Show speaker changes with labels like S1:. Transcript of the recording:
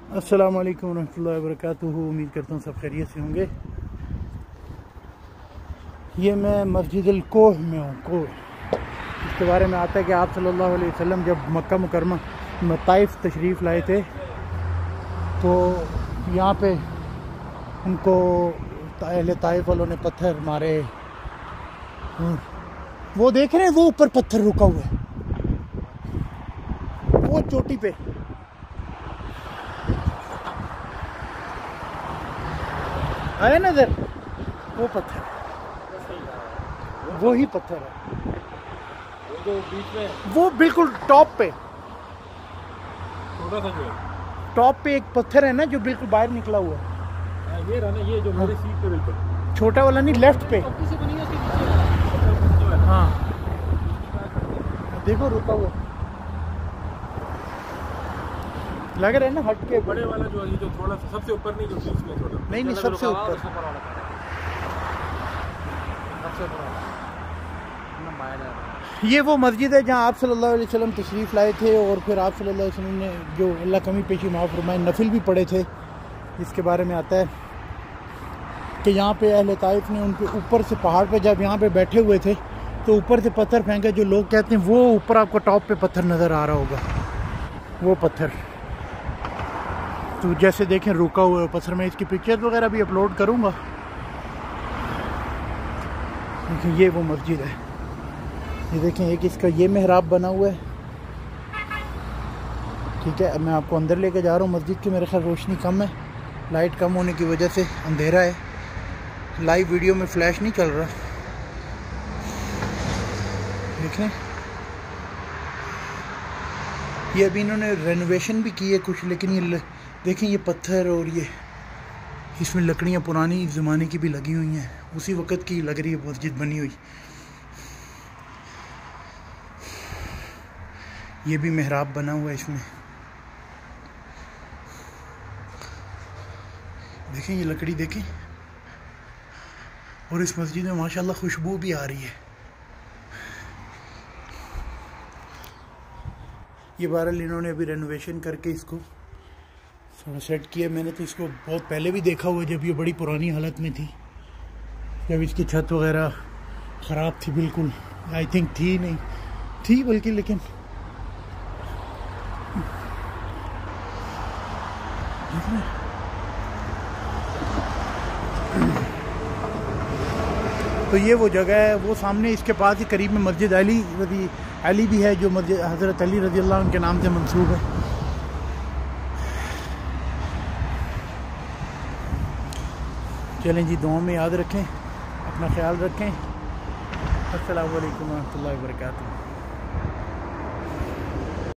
S1: अस्सलाम वालेकुम रहमतुल्लाहि व बरकातुहू। उम्मीद करता हूँ सब खैरियत से होंगे। ये मैं मस्जिद कोह में हूँ। कोह, इसके बारे में आता है कि आप सल्लल्लाहु अलैहि वसल्लम जब मक्का मुकरमा में ताइफ तशरीफ़ लाए थे तो यहाँ पे उनको अहले ताइफ वालों ने पत्थर मारे। वो देख रहे हैं, वो ऊपर पत्थर रुका हुआ है, वो चोटी पे। आया नजर, वो पत्थर, वो ही पत्थर है,
S2: वो जो बीच में,
S1: वो बिल्कुल टॉप पे,
S2: छोटा सा जो है
S1: टॉप पे एक पत्थर है ना जो बिल्कुल बाहर निकला हुआ है।
S2: ये रहा ना, ये जो मेरे सीट पे बिल्कुल
S1: छोटा वाला नहीं, लेफ्ट पे। हाँ देखो रुका हुआ लग रहा है ना, हट के।
S2: बड़े वाला जो है, जो थोड़ा सा सबसे ऊपर नहीं, जो बीच में थोड़ा,
S1: नहीं सबसे ऊपर। ये वो मस्जिद है जहाँ आप सल्लल्लाहु अलैहि वसल्लम तशरीफ़ लाए थे और फिर आप सल्लल्लाहु अलैहि वसल्लम ने जो अल्लाह कमी पेशी माफ़ फरमाए नफिल भी पढ़े थे। इसके बारे में आता है कि यहाँ पे अहले ताइफ ने उनके ऊपर से पहाड़ पे जब यहाँ पे बैठे हुए थे तो ऊपर से पत्थर फेंके। जो लोग कहते हैं वो ऊपर आपको टॉप पे पत्थर नज़र आ रहा होगा, वो पत्थर तो जैसे देखें रुका हुआ है पत्थर। में इसकी पिक्चर वगैरह भी अपलोड करूँगा। देखिए ये वो मस्जिद है, ये देखें एक इसका ये मेहराब बना हुआ है। ठीक है, अब मैं आपको अंदर लेके जा रहा हूँ मस्जिद की। मेरे ख्याल रोशनी कम है, लाइट कम होने की वजह से अंधेरा है, लाइव वीडियो में फ्लैश नहीं चल रहा। देखें ये अभी इन्होंने रेनोवेशन भी की है कुछ, लेकिन ये देखें ये पत्थर और ये इसमें लकड़ियाँ पुरानी ज़माने की भी लगी हुई हैं, उसी वक़्त की लग रही है मस्जिद बनी हुई। ये भी मेहराब बना हुआ है इसमें। देखें ये लकड़ी देखें, और इस मस्जिद में माशाल्लाह खुशबू भी आ रही है। ये बहरहाल इन्होंने अभी रेनोवेशन करके इसको थोड़ा सेट किया। मैंने तो इसको बहुत पहले भी देखा हुआ, जब ये बड़ी पुरानी हालत में थी, जब इसकी छत वगैरह ख़राब थी बिल्कुल। आई थिंक थी नहीं थी बल्कि, लेकिन तो ये वो जगह है। वो सामने इसके पास ही करीब में मस्जिद अली भी है, जो मस्जिद हज़रत अली रज़ी अल्लाह अन्हु के नाम से मंसूब है। चलें जी, दुआ में याद रखें, अपना ख्याल रखें। अस्सलामु अलैकुम व रहमतुल्लाहि व बरकातुहू।